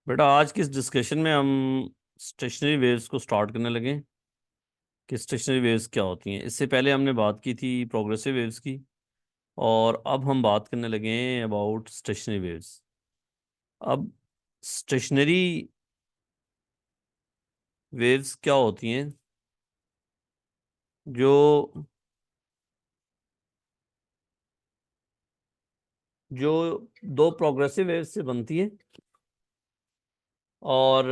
बेटा आज की इस डिस्कशन में हम स्टेशनरी वेव्स को स्टार्ट करने लगे कि स्टेशनरी वेव्स क्या होती हैं। इससे पहले हमने बात की थी प्रोग्रेसिव वेव्स की, और अब हम बात करने लगे हैं अबाउट स्टेशनरी वेव्स। अब स्टेशनरी वेव्स क्या होती हैं? जो जो दो प्रोग्रेसिव वेव्स से बनती है और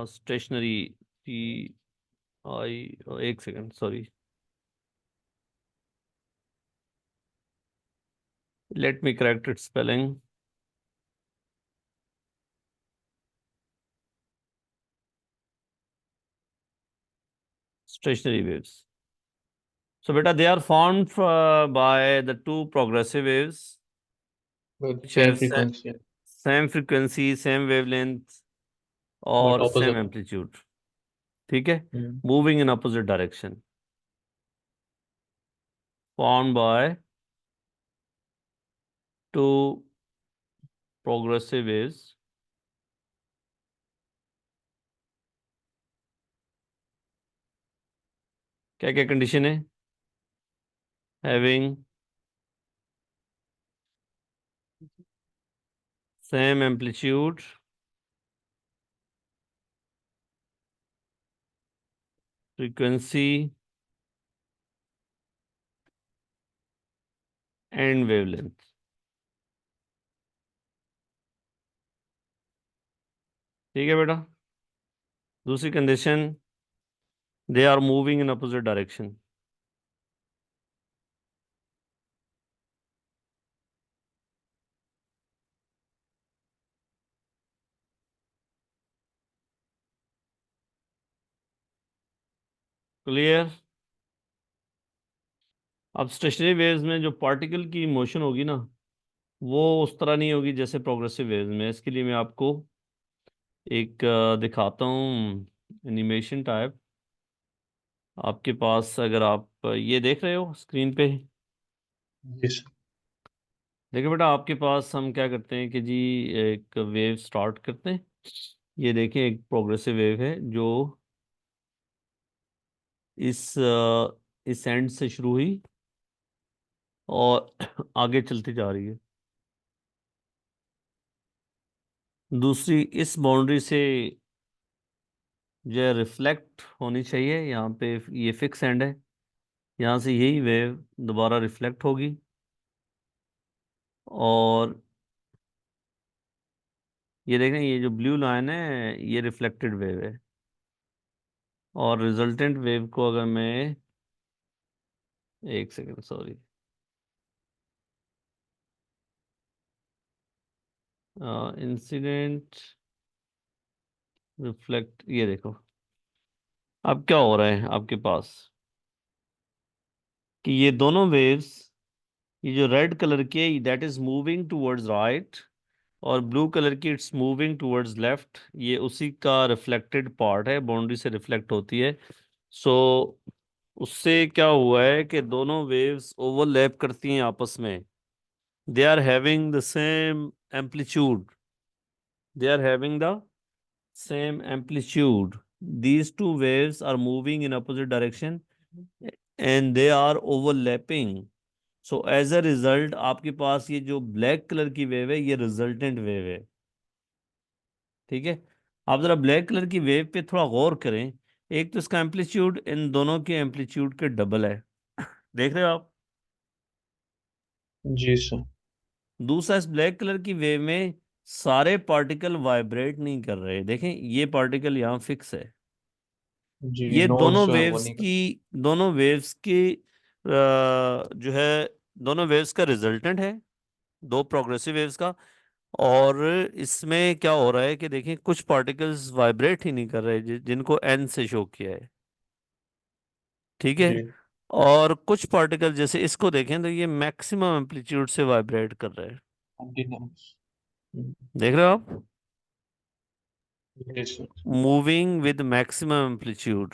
स्टेशनरी टी आई, एक second sorry, let me correct it spelling. Stationery waves, so beta they are formed by the two progressive waves with which same have frequency same frequency, same wavelength but और same opposite. amplitude। ठीक है, Mm. moving in opposite direction, formed by two progressive waves क्या क्या condition है? having same amplitude, frequency and wavelength। ठीक है बेटा। दूसरी condition, they are moving in opposite direction। Clear? अब स्टेशनरी वेव्स में जो पार्टिकल की मोशन होगी ना, वो उस तरह नहीं होगी जैसे प्रोग्रेसिव वेव्स में। इसके लिए मैं आपको एक दिखाता हूँ एनिमेशन टाइप। आपके पास अगर आप ये देख रहे हो स्क्रीन पे, Yes. देखिए बेटा, आपके पास हम क्या करते हैं कि जी एक वेव स्टार्ट करते हैं। ये देखिए एक प्रोग्रेसिव वेव है जो इस एंड से शुरू हुई और आगे चलती जा रही है। दूसरी इस बाउंड्री से जो रिफ्लेक्ट होनी चाहिए, यहाँ पे ये फिक्स एंड है, यहाँ से यही वेव दोबारा रिफ्लेक्ट होगी और ये देखें, ये जो ब्लू लाइन है ये रिफ्लेक्टेड वेव है। और रिजल्टेंट वेव को अगर मैं, एक सेकेंड सॉरी, इंसिडेंट रिफ्लेक्ट, ये देखो अब क्या हो रहा है आपके पास कि ये दोनों वेव्स, ये जो रेड कलर की है that is moving towards right, और ब्लू कलर की इट्स मूविंग टूवर्ड्स लेफ्ट। ये उसी का रिफ्लेक्टेड पार्ट है, बाउंड्री से रिफ्लेक्ट होती है। सो उससे क्या हुआ है कि दोनों वेव्स ओवरलैप करती हैं आपस में। They are having the same amplitude, they are having the same amplitude. These two waves are moving in opposite direction and they are overlapping. So as a result आपके पास ये जो ब्लैक कलर की wave है ये resultant wave है। ठीक है, आप जरा ब्लैक कलर की वेव पे थोड़ा गौर करें। एक तो इसका एम्पलीट्यूड इन दोनों के एम्पलीट्यूड के डबल है, देख रहे हो आप? जी सर। दूसरा, इस ब्लैक कलर की वेव में सारे पार्टिकल वाइब्रेट नहीं कर रहे। देखें ये पार्टिकल यहाँ फिक्स है। जी ये नोट्स जो है वो नहीं कर। दोनों वेव्स की जो है, दोनों वेव्स का रिजल्टेंट है, दो प्रोग्रेसिव वेव्स का। और इसमें क्या हो रहा है कि देखें कुछ पार्टिकल्स वाइब्रेट ही नहीं कर रहे जिनको एन से शो किया है। ठीक है, जी और कुछ पार्टिकल जैसे इसको देखें तो ये मैक्सिमम एम्पलीट्यूड से वाइब्रेट कर रहे हैं। कंटिन्यूस। देख रहे हो आप? जी sir. Moving with maximum amplitude,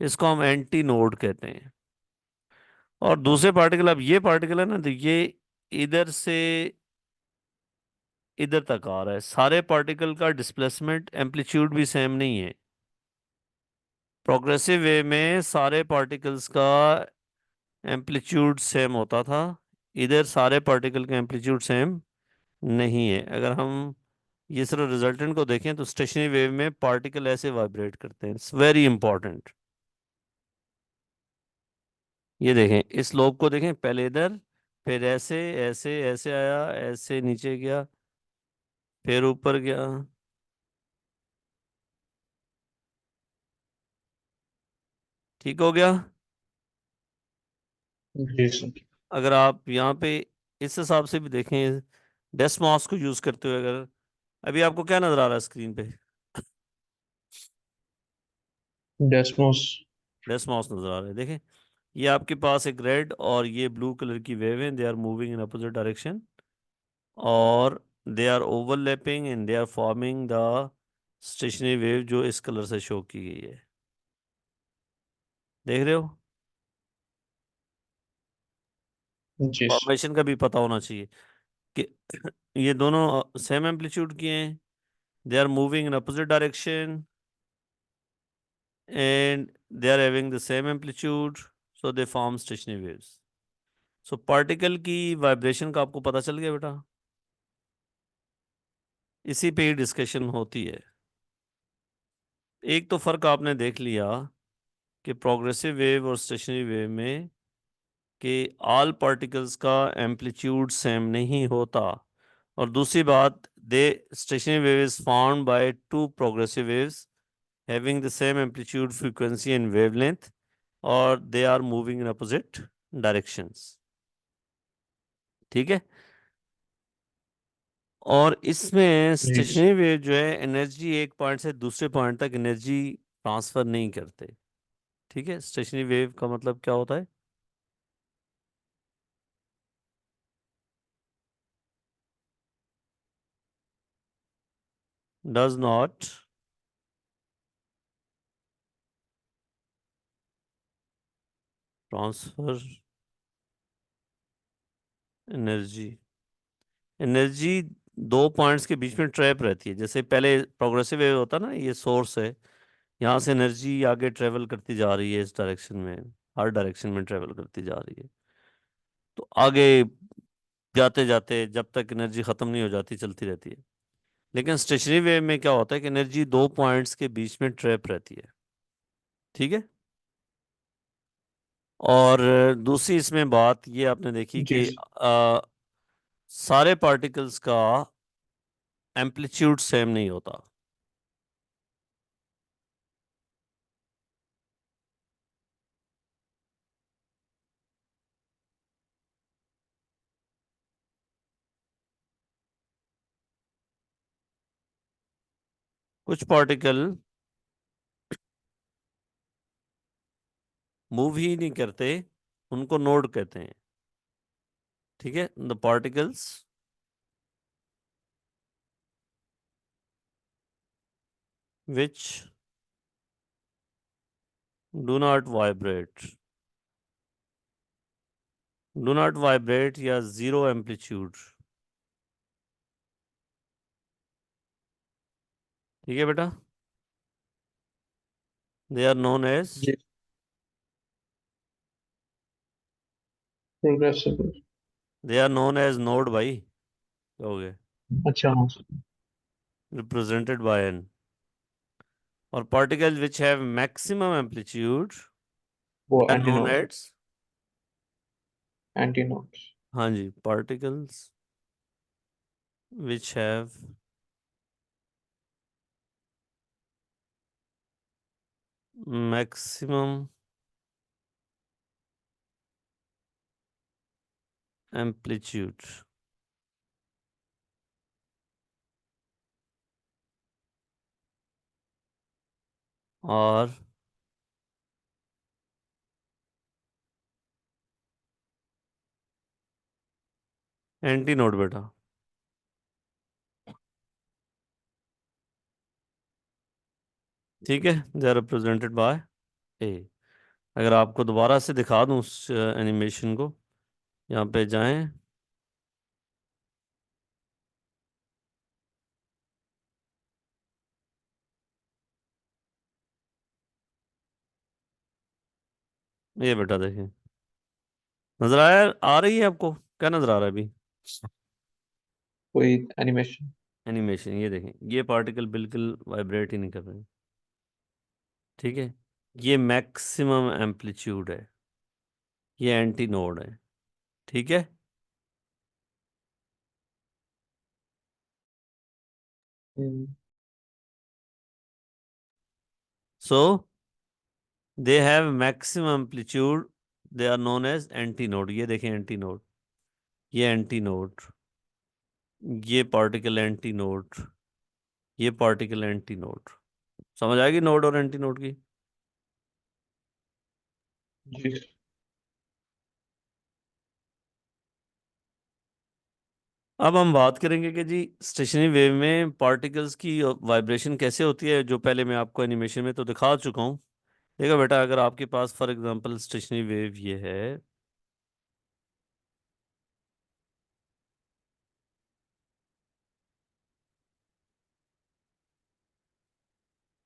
इसको हम एंटी नोड कहते हैं। और दूसरे पार्टिकल, अब ये पार्टिकल है ना, तो ये इधर से इधर तक आ रहा है। सारे पार्टिकल का डिस्प्लेसमेंट एम्पलीट्यूड भी सेम नहीं है। प्रोग्रेसिव वे में सारे पार्टिकल्स का एम्पलीट्यूड सेम होता था, इधर सारे पार्टिकल का एम्पलीट्यूड सेम नहीं है। अगर हम ये सिर्फ रिजल्टेंट को देखें तो स्टेशनरी वेव में पार्टिकल ऐसे वाइब्रेट करते हैं। It's very important. ये देखें, इस लोब को देखें, पहले इधर, फिर ऐसे ऐसे ऐसे आया, ऐसे नीचे गया, फिर ऊपर गया। ठीक हो गया। जी सर। अगर आप यहाँ पे इस हिसाब से भी देखें, डेस्मॉस को यूज करते हुए, अगर अभी आपको क्या नजर आ रहा है स्क्रीन पे? डेस्मोस। डेस्मॉस नजर आ रहा है, देखें। ये आपके पास एक रेड और ये ब्लू कलर की वेव है, they are moving in opposite direction, और they are overlapping and they are forming the stationary wave जो इस कलर से शो की गई है। देख रहे हो? जी सर। फॉर्मेशन का भी पता होना चाहिए कि ये दोनों सेम एम्पलीट्यूड के हैं, they are moving in opposite direction and they are having the same amplitude, so they form stationary waves. So particle की वाइब्रेशन का आपको पता चल गया बेटा? इसी पे ही डिस्कशन होती है। एक तो फर्क आपने देख लिया कि प्रोग्रेसिव वेव और स्टेशनरी वेव में कि ऑल पार्टिकल्स का एम्पलीट्यूड सेम नहीं होता, और दूसरी बात, the stationary wave is found by two progressive waves having the same amplitude, frequency and wavelength, और they are moving in opposite directions। ठीक है। और इसमें जी स्टेशनरी वेव जो है, एनर्जी एक पॉइंट से दूसरे पॉइंट तक एनर्जी ट्रांसफर नहीं करते। ठीक है, स्टेशनरी वेव का मतलब क्या होता है? Does not transfer energy. Energy दो पॉइंट्स के बीच में ट्रैप रहती है। जैसे पहले प्रोग्रेसिव वेव होता ना, ये सोर्स है, यहाँ से एनर्जी आगे ट्रेवल करती जा रही है इस डायरेक्शन में, हर डायरेक्शन में ट्रेवल करती जा रही है, तो आगे जाते जाते जब तक एनर्जी खत्म नहीं हो जाती चलती रहती है। लेकिन स्टेशनरी वेव में क्या होता है कि एनर्जी दो पॉइंट्स के बीच में ट्रैप रहती है। ठीक है। और दूसरी इसमें बात ये आपने देखी जी कि सारे पार्टिकल्स का एम्पलीट्यूड सेम नहीं होता। कुछ पार्टिकल मूव ही नहीं करते, उनको नोड कहते हैं। ठीक है, the particles which do not vibrate, do not vibrate या जीरो एम्पलीट्यूड। ठीक है बेटा, दे आर नोन एज, जी। Progressive. They are known as node भाई, हो गए, अच्छा हाँ सर। Represented by N. और particle which have maximum amplitude, वो they are anti known node. As, anti node. हाँ जी, particles which have maximum amplitude. और एंटी नोड बेटा। ठीक है, दे आर रिप्रेजेंटेड बाय ए। अगर आपको दोबारा से दिखा दूं उस एनिमेशन को, यहाँ पे जाएं, ये बेटा देखें, नजर आया, आ रही है आपको? क्या नजर आ रहा है अभी? कोई एनिमेशन? एनिमेशन, ये देखें, ये पार्टिकल बिल्कुल वाइब्रेट ही नहीं कर रहे। ठीक है, ये मैक्सिमम एम्पलीट्यूड है, ये एंटी नोड है। ठीक है, so they have maximum amplitude, they are known as anti node. ये देखें एंटी नोड, ये एंटी नोड, ये पार्टिकल एंटी नोड, ये पार्टिकल एंटी नोड। समझ आएगी नोड और एंटी नोड की? जी। अब हम बात करेंगे कि जी स्टेशनरी वेव में पार्टिकल्स की वाइब्रेशन कैसे होती है, जो पहले मैं आपको एनिमेशन में तो दिखा चुका हूँ। देखो बेटा, अगर आपके पास फॉर एग्जांपल स्टेशनरी वेव ये है,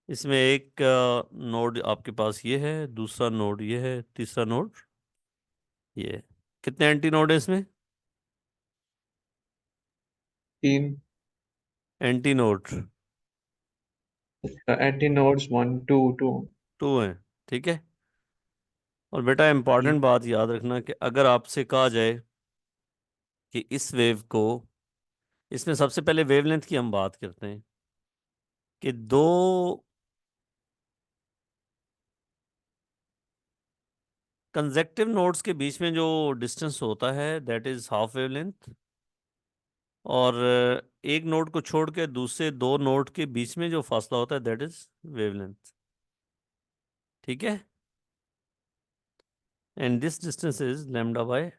इसमें एक नोड आपके पास ये है, दूसरा नोड ये है, तीसरा नोड ये है। कितने एंटी नोड है इसमें? 3। Anti node anti nodes 1 2 2। 2 हैं। ठीक है, और बेटा जी। इंपॉर्टेंट बात याद रखना कि अगर आपसे कहा जाए कि इस वेव को, इसमें सबसे पहले वेवलेंथ की हम बात करते हैं कि दो कंजेक्टिव नोड्स के बीच में जो डिस्टेंस होता है दैट इज हाफ वेवलेंथ, और एक नोड को छोड़ के दूसरे दो नोड के बीच में जो फासला होता है दैट इज वेवलेंथ। ठीक है, and this distance is lambda by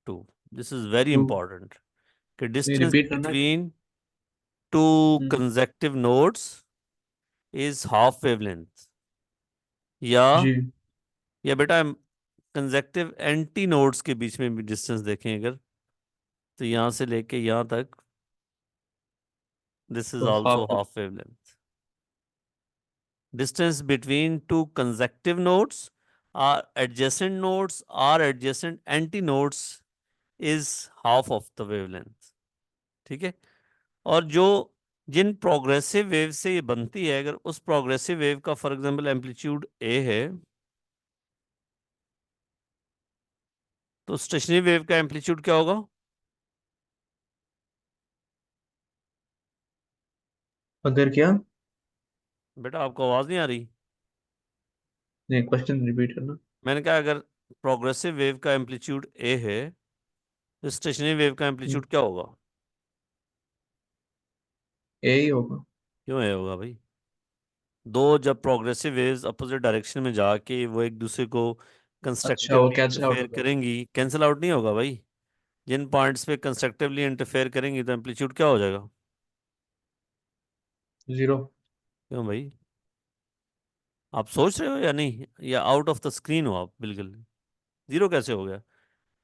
2। This is very 2। Important कि ये डिस्टेंस रिपीट करना है? Between two hmm, conjunctive nodes is half wavelength, या जी। बेटा कंजेक्टिव एंटी नोड्स के बीच में भी डिस्टेंस देखें अगर, तो यहाँ से लेके यहाँ तक, दिस इज तो also half. Half wavelength. Distance between two consecutive nodes or adjacent nodes or adjacent antinodes is half of the wavelength। ठीक है, और जो जिन प्रोग्रेसिव वेव से ये बनती है, अगर उस प्रोग्रेसिव वेव का फॉर एग्जांपल एम्पलीट्यूड ए है, तो स्टेशनरी वेव का एम्पलीट्यूड क्या होगा? अगर क्या? बेटा आपको आवाज नहीं आ रही? नहीं, क्वेश्चन रिपीट करना। मैंने कहा अगर प्रोग्रेसिव वेव का एम्पलीट्यूड ए है, तो स्टेशनरी वेव का एम्पलीट्यूड क्या होगा? ए ही होगा। क्यों ए होगा भाई? दो जब प्रोग्रेसिव वेव्स अपोजिट डायरेक्शन में जाके वो एक दूसरे को अच्छा, वो कंस्ट्रक्टिवली कैंसिल आउट इंटरफेयर होगा। करेंगी, कैंसिल आउट नहीं होगा भाई। जिन पॉइंट्स पे कंस्ट्रक्टिवली इंटरफेयर करेंगी तो एम्पलीट्यूड क्या हो जाएगा? 0। क्यों भाई? आप सोच रहे हो या नहीं, या आउट ऑफ द स्क्रीन हो आप बिल्कुल? जीरो कैसे हो गया?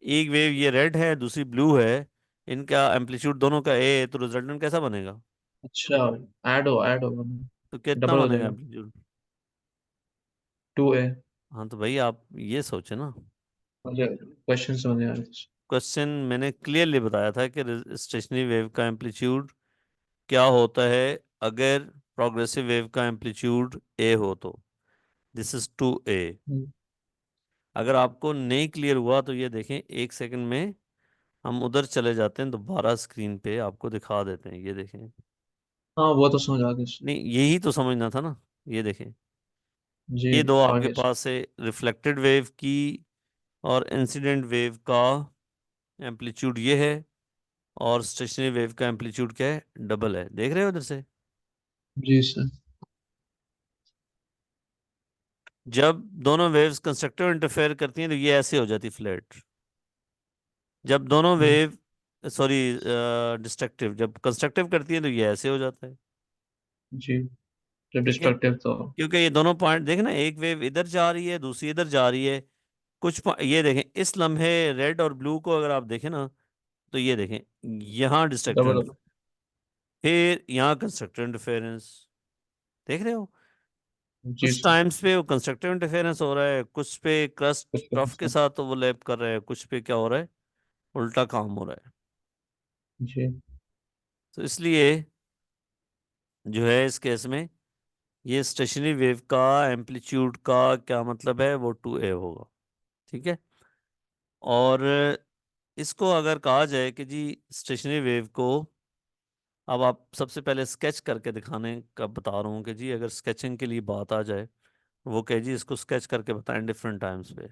एक वेव ये रेड है, दूसरी ब्लू है, इनका एम्पलीट्यूड दोनों का ए है, तो रिजल्टेंट कैसा बनेगा? अच्छा, ऐड होगा। तो कितना डबल हो बनेगा जाएगा। एम्पलीट्यूड? 2A। हाँ तो भाई आप ये सोचे ना, मुझे क्वेश्चन समझ में आ रहा है। क्वेश्चन मैंने क्लियरली बताया था कि स्टेशनरी वेव का एम्पलीट्यूड क्या होता है अगर प्रोग्रेसिव वेव का एम्पलीट्यूड ए हो तो, दिस इज 2A। हम्म, अगर आपको नहीं क्लियर हुआ तो ये देखें, एक सेकंड में हम उधर चले जाते हैं, दोबारा स्क्रीन पे आपको दिखा देते हैं, ये देखें। हाँ, वो तो समझ आ गया। नहीं, यही तो समझना था ना। ये देखें, जी। ये दो आपके आगे। पास है रिफ्लेक्टेड वेव की और इंसिडेंट वेव का एम्पलीट्यूड ये है, और स्टेशनरी वेव का एम्पलीट्यूड क्या है? डबल है, देख रहे हो उधर से? जी सर। जब दोनों वेव्स कंस्ट्रक्टिव इंटरफेयर करती हैं तो ये ऐसे हो जाती फ्लैट। जब दोनों हम्म, वेव, सॉरी, डिस्ट्रक्टिव, जब कंस्ट्रक्टिव करती है तो ये ऐसे हो जाता है। जी। जब ठीक है, डिस्ट्रक्टिव तो। क्योंकि ये दोनों पॉइंट देखना, एक वेव इधर जा रही है, दूसरी इधर जा रही है। ये देखें, इस लम्हे रेड और ब्लू को अगर आप देखें ना, तो ये देखें, यहाँ डिस्ट्रक्टिव, डबल। फिर यहाँ कंस्ट्रक्टिव इंटरफेरेंस, देख रहे हो? जी कुछ सर। टाइम्स पे वो कंस्ट्रक्टिव इंटरफेरेंस हो रहा है, कुछ पे क्रस्ट कुछ पे टफ के सर। साथ ओवरलैप कर रहा है, कुछ पे क्या हो रहा है, उल्टा काम हो रहा है। जी। तो इसलिए जो है इस केस में ये स्टेशनरी वेव का एम्पलीट्यूड का क्या मतलब है, वो 2a होगा। ठीक है। और इसको अगर कहा जाए कि जी स्टेशनरी वेव को, अब आप सबसे पहले स्केच करके दिखाने का बता रहा हूँ कि जी अगर स्केचिंग के लिए बात आ जाए, वो कहे जी इसको स्केच करके बताएं डिफरेंट टाइम्स पे।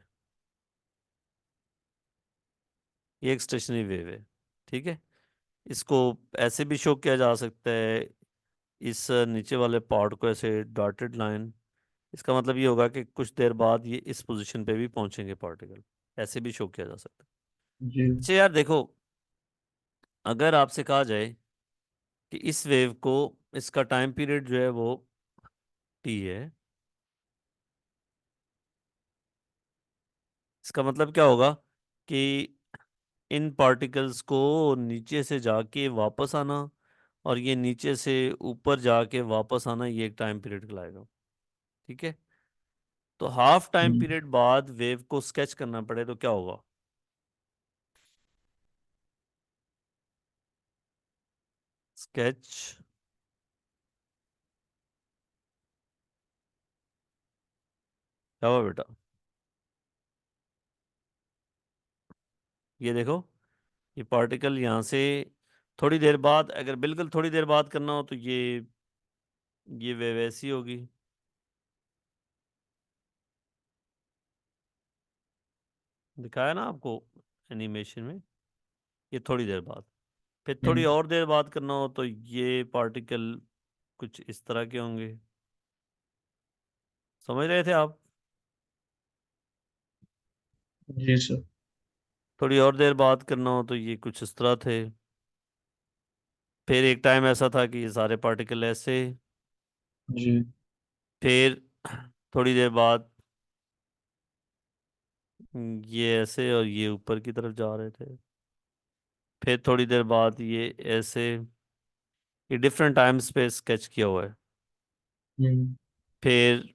ये एक स्टेशनरी वेव है। ठीक है। इसको ऐसे भी शो किया जा सकता है, इस नीचे वाले पार्ट को ऐसे डॉटेड लाइन, इसका मतलब ये होगा कि कुछ देर बाद ये इस पोजीशन पे भी पहुंचेंगे पार्टिकल, ऐसे भी शो किया जा सकता है। जी। अच्छा यार देखो, अगर आपसे कहा जाए कि इस वेव को, इसका टाइम पीरियड जो है वो टी है, इसका मतलब क्या होगा कि इन पार्टिकल्स को नीचे से जाके वापस आना और ये नीचे से ऊपर जाके वापस आना, ये एक टाइम पीरियड कहलाएगा। ठीक है। तो हाफ टाइम हम्म, पीरियड बाद वेव को स्केच करना पड़े तो क्या होगा? स्केच, क्या हुआ बेटा? ये देखो, ये पार्टिकल यहाँ से थोड़ी देर बाद, अगर बिल्कुल थोड़ी देर बाद करना हो तो ये वेव ऐसी होगी। दिखाया ना आपको एनिमेशन में, ये थोड़ी देर बाद। फिर थोड़ी हम्म, और देर बाद करना हो तो ये पार्टिकल कुछ इस तरह के होंगे। समझ रहे थे आप? जी सर। थोड़ी और देर बाद करना हो तो ये कुछ इस तरह थे। फिर एक टाइम ऐसा था कि ये सारे पार्टिकल ऐसे। जी। फिर थोड़ी देर बाद ये ऐसे और ये ऊपर की तरफ जा रहे थे। फिर थोड़ी देर बाद ये ऐसे। ये डिफरेंट टाइम्स पे स्केच किया हुआ है। हम्म, फिर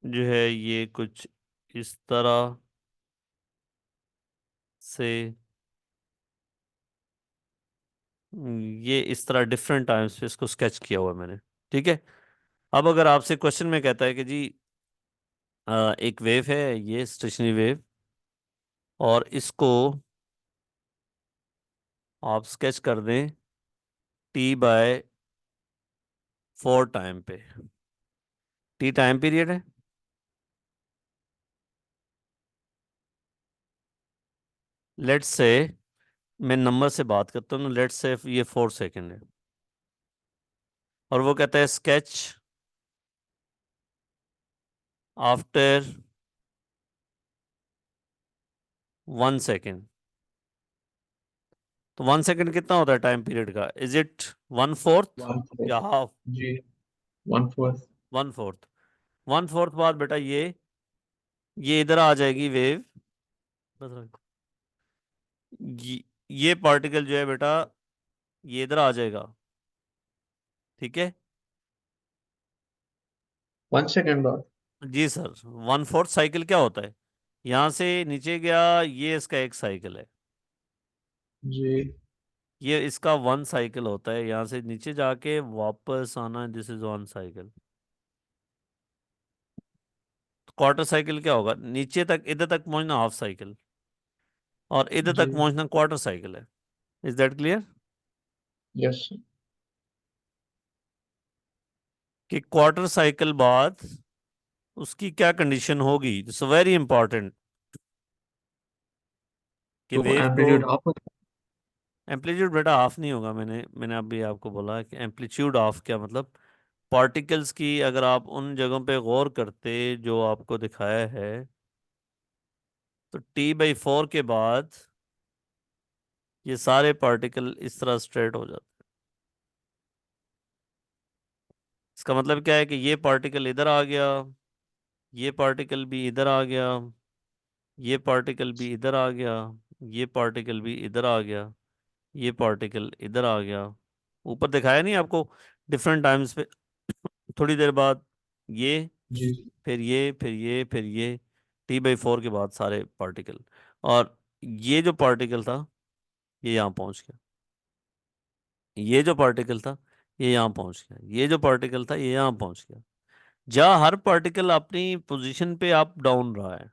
जो है ये कुछ इस तरह से, ये इस तरह डिफरेंट टाइम्स पे इसको स्केच किया हुआ है मैंने। ठीक है। अब अगर आपसे क्वेश्चन में कहता है कि जी एक वेव है, ये स्टेशनरी वेव, और इसको आप स्केच कर दें T/4 टाइम पे। टी टाइम पीरियड है। लेट्स से, मैं नंबर से बात करता हूँ, लेट्स से ये 4 सेकेंड है, और वो कहता है स्केच आफ्टर 1 सेकेंड। तो 1 सेकेंड कितना होता है टाइम पीरियड का? इज इट 1/4 वन या फोर्थ हाफ? जी। 1/4। 1/4। 1/4 बाद बेटा ये इधर आ जाएगी वेव। बस रख। ये पार्टिकल जो है बेटा, ये इधर आ जाएगा। ठीक है। 1 सेकेंड बाद। जी सर। 1/4 साइकिल क्या होता है? यहां से नीचे गया, ये इसका एक साइकिल है। जी। ये इसका 1 साइकिल होता है, यहाँ से नीचे जाके वापस आना, this is 1 cycle. Quarter cycle क्या होगा? नीचे तक, इधर तक पहुंचना हाफ साइकिल, और इधर जी। तक पहुंचना क्वार्टर साइकिल है। Is that clear? Yes sir. कि क्वार्टर साइकिल बाद उसकी क्या कंडीशन होगी, इट्स वेरी इंपॉर्टेंट, कि तो वेव को, एम्पलीट्यूड आप। एम्पलीट्यूड बेटा हाफ नहीं होगा। मैंने अभी आपको बोला कि एम्पलीट्यूड हाफ क्या मतलब, पार्टिकल्स की अगर आप उन जगहों पे गौर करते जो आपको दिखाया है, तो T/4 के बाद ये सारे पार्टिकल इस तरह स्ट्रेट हो जाते हैं। इसका मतलब क्या है कि ये पार्टिकल इधर आ गया, ये पार्टिकल भी इधर आ गया, ये पार्टिकल भी इधर आ गया, ये पार्टिकल भी इधर आ गया, ये पार्टिकल इधर आ गया। ऊपर दिखाया नहीं आपको डिफरेंट टाइम्स पे, थोड़ी देर बाद ये, जी। फिर ये, फिर ये, फिर ये, T/4 के बाद सारे पार्टिकल। और ये जो पार्टिकल था ये यहाँ पहुंच गया, ये जो पार्टिकल था ये यहाँ पहुंच गया, ये जो पार्टिकल था ये यहाँ पहुंच गया। जहाँ हर पार्टिकल अपनी पोजीशन पे अप डाउन रहा है,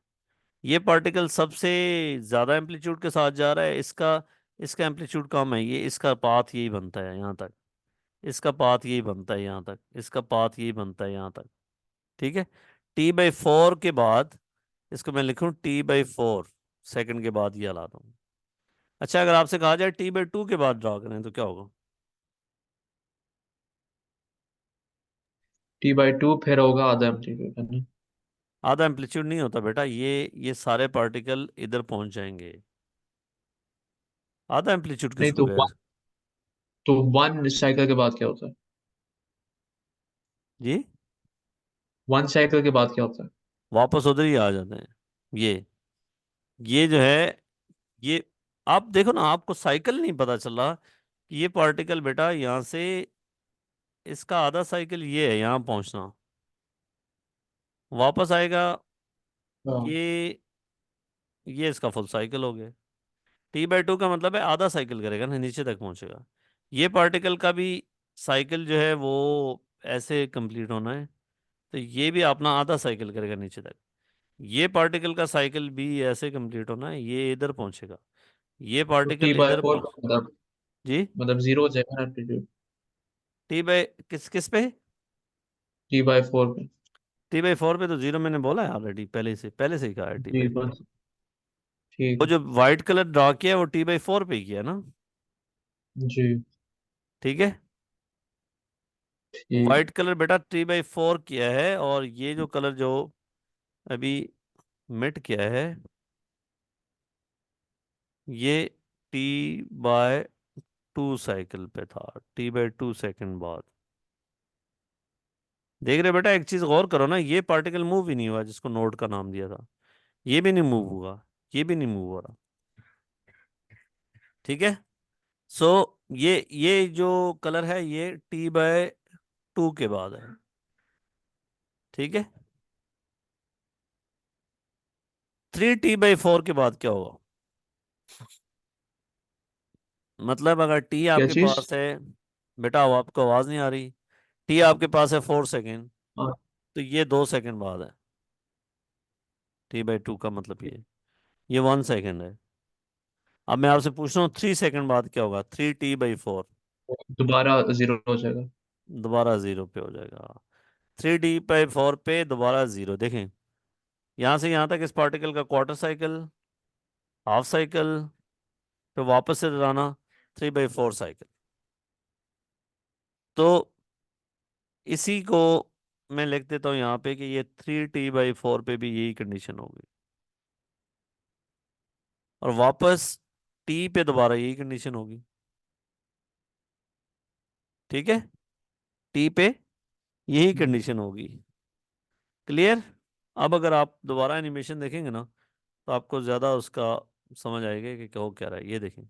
ये पार्टिकल सबसे ज्यादा एम्पलीट्यूड के साथ जा रहा है, इसका इसका एम्पलीट्यूड कम है, ये इसका पाथ यही बनता है यहाँ तक, इसका पाथ यही बनता है यहाँ तक, इसका पाथ यही बनता है यहाँ तक। ठीक है। T/4 के बाद इसको मैं लिखूं T/4 सेकंड के बाद ये हला दूं। अच्छा, अगर आपसे कहा जाए T/2 के बाद ड्रा करें तो क्या होगा? T/2 फिर होगा आधा एम्पलीट्यूड है ना? आधा एम्पलीट्यूड नहीं होता बेटा, ये सारे पार्टिकल इधर पहुंच जाएंगे। आधा एम्पलीट्यूड नहीं, किसको गया? तो 1 साइकिल के बाद क्या होता है? जी, 1 साइकिल के बाद क्या होता है? वापस उधर ही आ जाते हैं। ये जो है, ये आप देखो ना, आपको साइकिल नहीं पता चल रहा कि ये पार्टिकल बेटा यहाँ से, इसका आधा साइकिल ये है यहाँ पहुंचना, वापस आएगा, हाँ। ये इसका फुल साइकिल हो गया। T/2 का मतलब है आधा साइकिल करेगा ना, नीचे तक पहुंचेगा। ये पार्टिकल का भी साइकिल जो है वो ऐसे कंप्लीट होना है, तो ये भी अपना आधा साइकिल करेगा नीचे तक। ये पार्टिकल का साइकिल भी ऐसे कंप्लीट होना है, ये इधर पहुंचेगा, ये तो पार्टिकल टी बाई इधर फोर पहुंच। का मतलब जी, मतलब जीरो हो जाएगा ना एम्पलीट्यूड? टी बाई किस किस पे? T/4 पे। T/4 पे तो जीरो मैंने बोला है ऑलरेडी, पहले से ही कहा है जी, T/4। बस ठीक वो है। जो व्हाइट कलर ड्रा किया है वो T/4 पे ही किया है ना? जी। ठीक है। ठीक है। व्हाइट कलर बेटा T/4 किया है, और ये जो कलर जो अभी मिट किया है, ये T/2 साइकिल पे था, T/2 सेकंड बाद। देख रहे बेटा, एक चीज गौर करो ना, ये पार्टिकल मूव ही नहीं हुआ जिसको नोड का नाम दिया था, ये भी नहीं मूव हुआ, ये भी नहीं मूव हो रहा। ठीक है। सो ये जो कलर है ये T/2 के बाद है। ठीक है। 3T/4 के बाद क्या होगा? मतलब अगर टी क्या आपके चीज? पास है, बेटा वो आपको आवाज नहीं आ रही, टी आपके पास है 4 सेकेंड, हाँ। तो ये 2 सेकेंड बाद है। T/2 का मतलब ये 1 सेकेंड है। अब मैं आपसे पूछ रहा हूँ 3 सेकेंड बाद क्या होगा? 3T/4 दोबारा जीरो हो जाएगा। दोबारा जीरो पे हो जाएगा। 3T/4 पे दोबारा जीरो। देखें, यहां से यहां तक इस पार्टिकल का क्वार्टर साइकिल, हाफ साइकिल, फिर वापस से दोहराना, 3/4 साइकिल। तो इसी को मैं लिख देता हूँ यहाँ पे कि ये 3T/4 पे भी यही कंडीशन होगी, और वापस टी पे दोबारा यही कंडीशन होगी। ठीक है। टी पे यही कंडीशन होगी। क्लियर? अब अगर आप दोबारा एनिमेशन देखेंगे ना, तो आपको ज्यादा उसका समझ आएगा कि क्या हो क्या रहा है। ये देखें,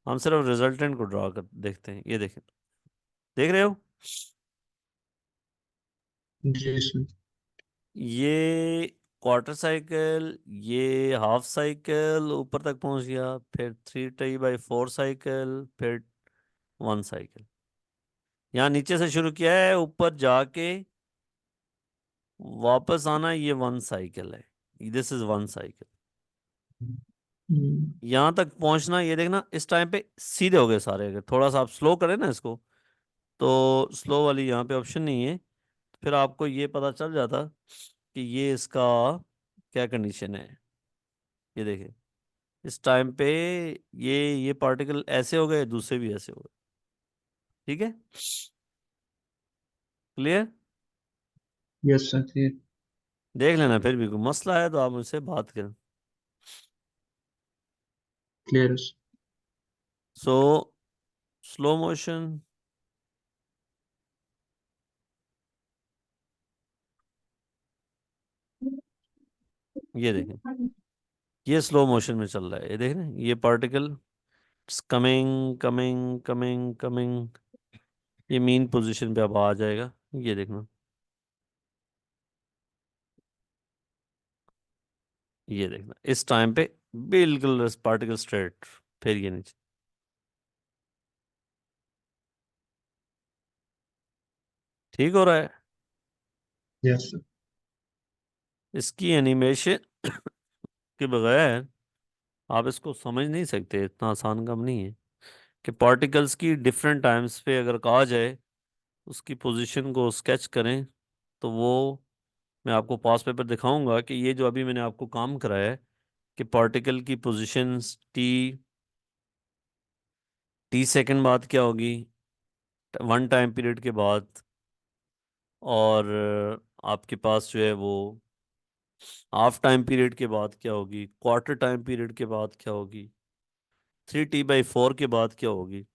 हम सिर्फ रिजल्टेंट को ड्रा कर देखते हैं। ये देखें, देख रहे हो? जी सर। ये क्वार्टर साइकिल, ये हाफ साइकिल ऊपर तक पहुंच गया, फिर 3T/4 साइकिल, फिर 1 साइकिल। यहाँ नीचे से शुरू किया है, ऊपर जाके वापस आना, ये 1 साइकिल है, दिस इज 1 साइकिल। हम्म। यहाँ तक पहुंचना, ये देखना इस टाइम पे सीधे हो गए सारे। अगर थोड़ा सा आप स्लो करें ना इसको, तो स्लो वाली यहाँ पे ऑप्शन नहीं है, फिर आपको ये पता चल जाता कि ये इसका क्या कंडीशन है। ये देखिए, इस टाइम पे ये पार्टिकल ऐसे हो गए, दूसरे भी ऐसे हो गए। ठीक है। क्लियर? यस सर, ठीक। देख लेना, फिर भी कोई मसला है तो आप मुझसे बात करें। क्लियर। सो स्लो मोशन, ये देखें, ये स्लो मोशन में चल रहा है। ये देख रहे हैं, ये particle coming coming coming coming, ये मीन पोजीशन पे अब आ जाएगा। ये देखना, ये देखना इस टाइम पे बिल्कुल पार्टिकल स्ट्रेट, फिर ये नीचे। ठीक हो रहा है। Yes sir. इसकी एनिमेशन के बगैर आप इसको समझ नहीं सकते, इतना आसान काम नहीं है कि पार्टिकल्स की डिफरेंट टाइम्स पे अगर कहा जाए उसकी पोजीशन को स्केच करें, तो वो मैं आपको पास पेपर दिखाऊंगा कि ये जो अभी मैंने आपको काम कराया है कि पार्टिकल की पोजीशंस टी सेकंड बाद क्या होगी, वन टाइम पीरियड के बाद, और आपके पास जो है वो हाफ टाइम पीरियड के बाद क्या होगी, क्वार्टर टाइम पीरियड के बाद क्या होगी, 3t/4 के बाद क्या होगी।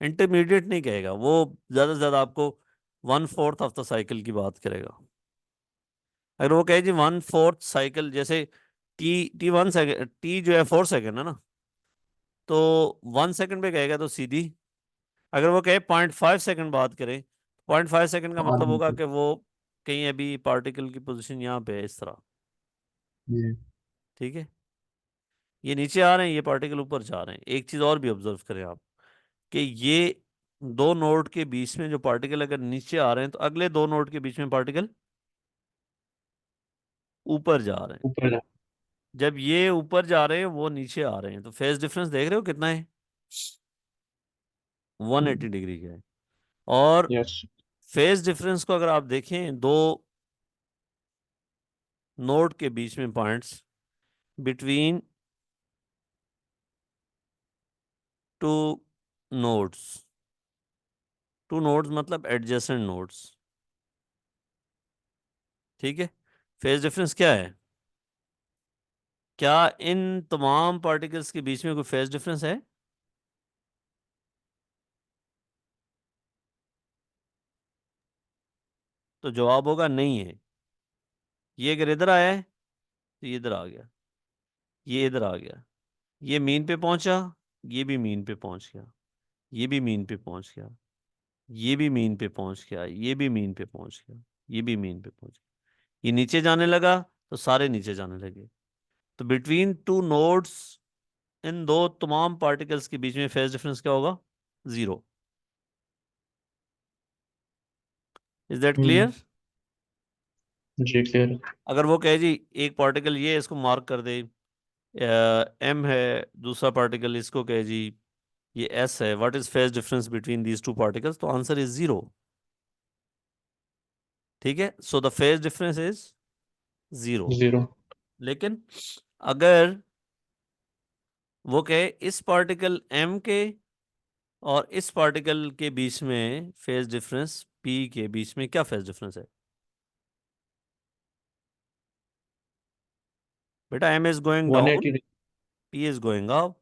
इंटरमीडिएट नहीं कहेगा वो, ज़्यादा से ज़्यादा आपको 1/4 ऑफ द साइकिल की बात करेगा। अगर वो कहे जी 1/4 साइकिल, जैसे टी टी 1 सेकेंड, टी जो है 4 सेकेंड है ना, तो 1 सेकेंड पे कहेगा तो सीधी। अगर वो कहे 0.5 सेकेंड बात करें, 0.5 सेकेंड का मतलब आगे होगा पे। कि वो कहीं अभी पार्टिकल की पोजीशन यहाँ पे है इस तरह। ये। ठीक है, ये नीचे आ रहे हैं, ये पार्टिकल ऊपर जा रहे हैं। एक चीज और भी ऑब्जर्व करें आप कि ये दो नोड के बीच में जो पार्टिकल अगर नीचे आ रहे हैं, तो अगले दो नोड के बीच में पार्टिकल ऊपर जा रहे हैं। ऊपर जा। जब ये ऊपर जा रहे हैं वो नीचे आ रहे हैं, तो फेज डिफरेंस देख रहे हो कितना है, 180 डिग्री का है। और यस। फेज डिफरेंस को अगर आप देखें दो नोड के बीच में, points between two nodes, two nodes मतलब एडजेसेंट नोड्स। ठीक है, फेज डिफरेंस क्या है, क्या इन तमाम पार्टिकल्स के बीच में कोई फेज डिफरेंस है? तो जवाब होगा नहीं है। ये अगर इधर आया है तो ये इधर आ गया, ये इधर आ गया, ये मीन पे पहुंचा, ये भी मीन पे पहुंच गया, ये भी मीन पे पहुंच गया, ये भी मीन पे पहुंच गया, ये भी मीन पे पहुंच गया, ये भी मीन पे पहुंच गया। ये नीचे जाने लगा तो सारे नीचे जाने लगे। तो बिटवीन टू नोड्स, इन दो तमाम पार्टिकल्स के बीच में फेज डिफरेंस क्या होगा, 0। Is that hmm. क्लियर? जी क्लियर। अगर वो कहे जी एक पार्टिकल ये इसको मार्क कर दे, एम है, दूसरा पार्टिकल इसको कहे जी ये एस है, what is phase difference between these two particles, तो आंसर इज 0। ठीक है, so the phase difference is 0। Zero. लेकिन अगर वो कहे इस पार्टिकल एम के और इस पार्टिकल के बीच में फेज डिफरेंस पी के बीच में क्या फेज डिफरेंस है, बेटा M is going one down, at P is going up.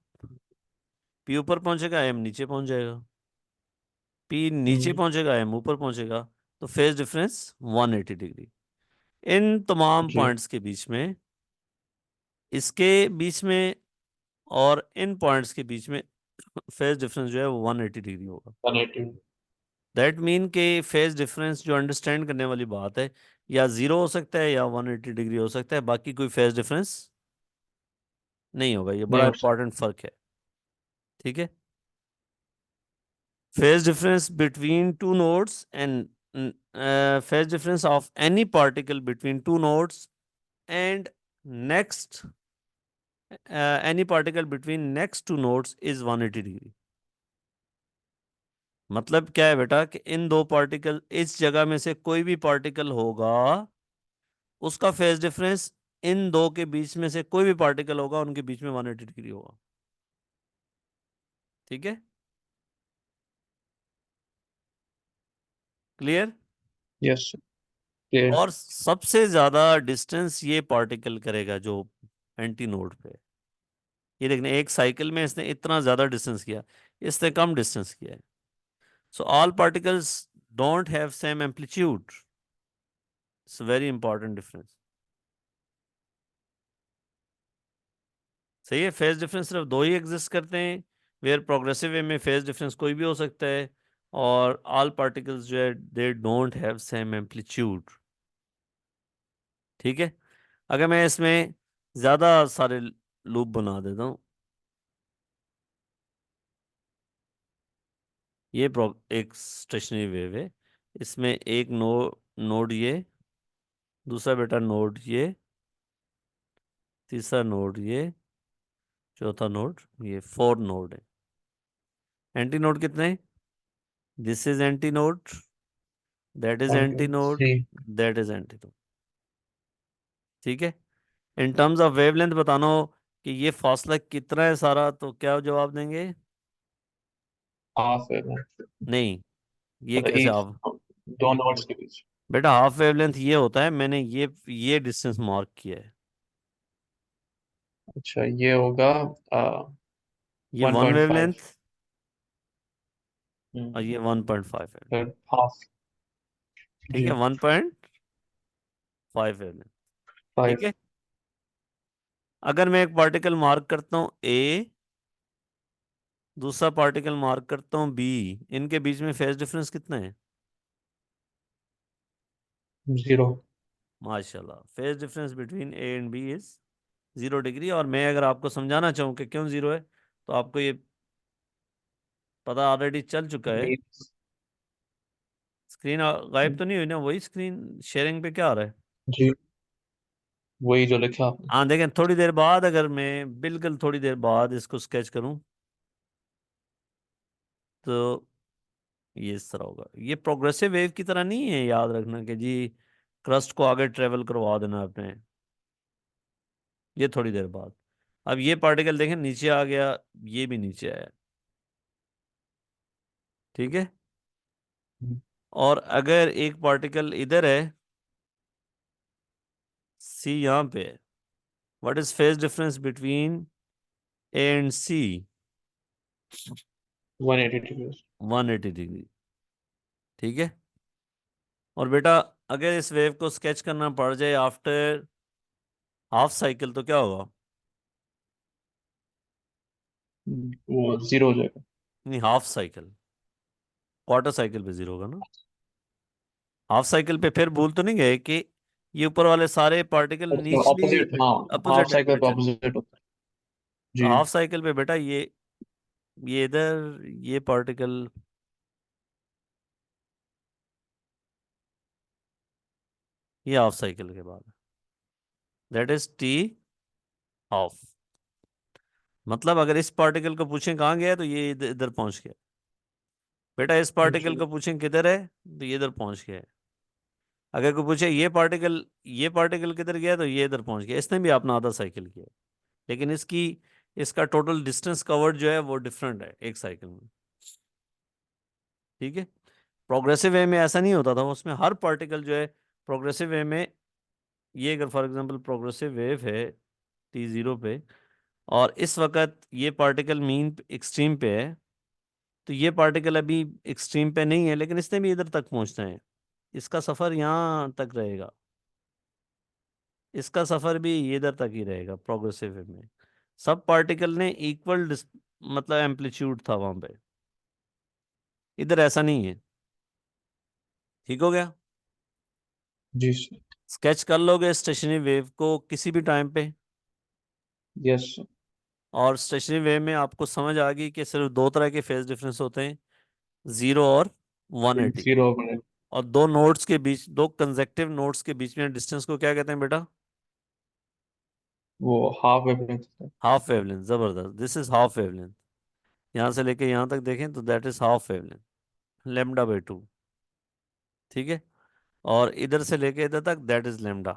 P ऊपर पहुंचेगा, एम नीचे पहुंच जाएगा। पी नीचे पहुंचेगा, एम ऊपर पहुंचेगा। तो फेज डिफरेंस 180 डिग्री। इन तमाम जी। पॉइंट्स के बीच में, इसके बीच में और इन पॉइंट्स के बीच में फेज डिफरेंस जो है वो 180 डिग्री होगा। 180। दैट मीन के फेज डिफरेंस जो अंडरस्टैंड करने वाली बात है, या 0 हो सकता है या 180 डिग्री हो सकता है, बाकी कोई फेज डिफरेंस नहीं होगा। ये नहीं बड़ा हो इंपॉर्टेंट फर्क है। ठीक है, phase difference between two nodes and phase difference of any particle between two nodes and next any particle between next two nodes is 180 degree. मतलब क्या है बेटा कि इन दो पार्टिकल, इस जगह में से कोई भी पार्टिकल होगा, उसका फेज डिफरेंस इन दो के बीच में से कोई भी पार्टिकल होगा उनके बीच में 180 डिग्री होगा। ठीक है, क्लियर? Yes clear. और सबसे ज्यादा डिस्टेंस ये पार्टिकल करेगा जो एंटी नोड पे है। ये देखने एक साइकिल में इसने इतना ज्यादा डिस्टेंस किया, इसने कम डिस्टेंस किया है। So all particles don't have same amplitude. It's very important difference. सही है, फेज डिफरेंस सिर्फ दो ही एग्जिस्ट करते हैं, वेयर प्रोग्रेसिव वे में फेज डिफरेंस कोई भी हो सकता है, और ऑल पार्टिकल्स जो है they don't have same amplitude. ठीक है, अगर मैं इसमें ज्यादा सारे लूप बना देता हूँ। ये एक स्टेशनरी वेव है। इसमें एक नोड ये, दूसरा बेटा नोड ये, तीसरा नोड ये, चौथा नोड ये, 4 नोड है। एंटी नोड कितने? This is anti node, that is okay, anti node, 3। That is anti node. ठीक है। इन टर्म्स ऑफ वेवलेंथ बताना हो कि ये फासला कितना है सारा, तो क्या जवाब देंगे? हाफ है। नहीं, ये मतलब कैसे ईच, हाफ? दो नोड्स के बीच। बेटा हाफ वेवलेंथ ये होता है, मैंने ये डिस्टेंस मार्क किया है। अच्छा, ये होगा ये one one point five wavelength और ये 1.5 है। फिर हाफ। ठीक है, जी। 1.5 वेवलेंथ। ठीक 5। है। अगर मैं एक पार्टिकल मार्क करता हूँ ए, दूसरा पार्टिकल मार्क करता हूँ बी, इनके बीच में फेज डिफरेंस कितना है? 0। माशाल्लाह, phase difference between A and B is 0 degree. और मैं अगर आपको समझाना चाहूँ कि क्यों 0 है, तो आपको ये पता ऑलरेडी चल चुका है। मीन्स। स्क्रीन गायब तो नहीं हुई ना? वही स्क्रीन शेयरिंग पे क्या आ रहा है? जी, वही जो लिखा आपने। हाँ देखें, थोड़ी देर बाद अगर मैं बिल्कुल थोड़ी देर बाद इसको स्केच करूं, तो ये इस तरह होगा। ये प्रोग्रेसिव वेव की तरह नहीं है, याद रखना कि जी क्रस्ट को आगे ट्रेवल करवा देना आपने। ये थोड़ी देर बाद, अब ये पार्टिकल देखें नीचे आ गया, ये भी नीचे आया। ठीक है। और अगर एक पार्टिकल इधर है, सी यहाँ पे है, what is phase difference between A and C? 180 degree. 180 degree. ठीक है। और बेटा अगर इस वेव को स्केच करना पड़ जाए आफ्टर हाफ साइकिल, तो क्या होगा? वो 0 हो जाएगा। नहीं, हाफ साइकिल, क्वार्टर साइकिल पे 0 होगा ना। हाफ साइकिल पे फिर भूल तो नहीं गए कि ये ऊपर वाले सारे पार्टिकल अच्छा, नीचली ऑपोजिट, हाँ। हाफ अपोजिट साइकिल पे डायरेक्शन। ऑपोजिट होता है। तो जी। हाफ साइकिल पे बेटा ये इधर, ये पार्टिकल ये हाफ साइकिल के बाद, दैट इज टी हाफ। मतलब अगर इस पार्टिकल को पूछें कहाँ गया है, तो ये इधर इधर पहुंच गया। बेटा इस पार्टिकल जी। को पूछें किधर है, तो ये इधर पहुंच गया है। अगर कोई पूछे ये पार्टिकल किधर गया, तो ये इधर पहुंच गया। इसने भी अपना आधा साइकिल किया, लेकिन इसका टोटल डिस्टेंस कवर्ड जो है वो डिफरेंट है एक साइकिल में। ठीक है। प्रोग्रेसिव वे में ऐसा नहीं होता था, उसमें हर पार्टिकल जो है प्रोग्रेसिव वे में, ये अगर फॉर एग्जांपल प्रोग्रेसिव वेव है T0 पे, और इस वक्त ये पार्टिकल मीन एक्सट्रीम पे है, तो ये पार्टिकल अभी एक्सट्रीम पे नहीं है, लेकिन इसने भी इधर तक पहुंचना है। इसका सफर यहाँ तक रहेगा, इसका सफर भी इधर तक ही रहेगा प्रोग्रेसिव वे में। सब पार्टिकल ने इक्वल मतलब एम्पलीट्यूड था वहां पे। इधर ऐसा नहीं है। ठीक हो गया। जी सर। स्केच कर लोगे स्टेशनरी वेव को किसी भी टाइम पे, यस सर। और स्टेशनरी वेव में आपको समझ आ गई कि सिर्फ दो तरह के फेज डिफरेंस होते हैं, 0 और 180। 0 बने। और दो नोड्स के बीच, दो कंसेक्टिव नोड्स के बीच में डिस्टेंस को क्या कहते हैं बेटा? वो हाफ वेवलेंथ है। Half wavelength. जबरदस्त, दिस इज हाफ वेवलेंथ। यहाँ से लेके यहाँ तक देखें तो दैट इज हाफ वेवलेंथ, λ/2। ठीक है। और इधर से लेके इधर तक दैट इज लेमडा।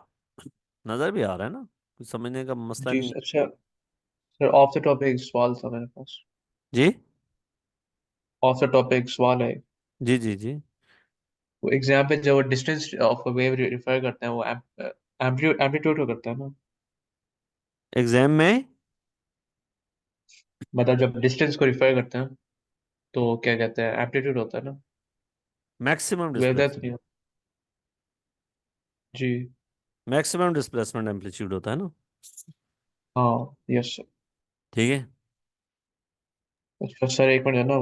नजर भी आ रहा है ना, कुछ समझने का मसला जी नहीं सर। है। अच्छा सर, ऑफ द टॉपिक सवाल था मेरे पास। जी ऑफ द टॉपिक सवाल है। जी जी जी। वो एग्जाम पे जब डिस्टेंस ऑफ वेव रिफर करते हैं, वो एम्पलीट्यूड को करता है ना। एग्जाम में मतलब जब डिस्टेंस को रिफर करते हैं, तो क्या कहते हैं, एम्पलीट्यूड होता है ना। मैक्सिमम वेवलेंथ नहीं डिस्प्लेसमेंट, होता। जी। मैक्सिमम डिस्प्लेसमेंट एम्पलीट्यूड होता है ना। हाँ। Yes sir. ठीक है। अच्छा सर, एक मिनट है ना।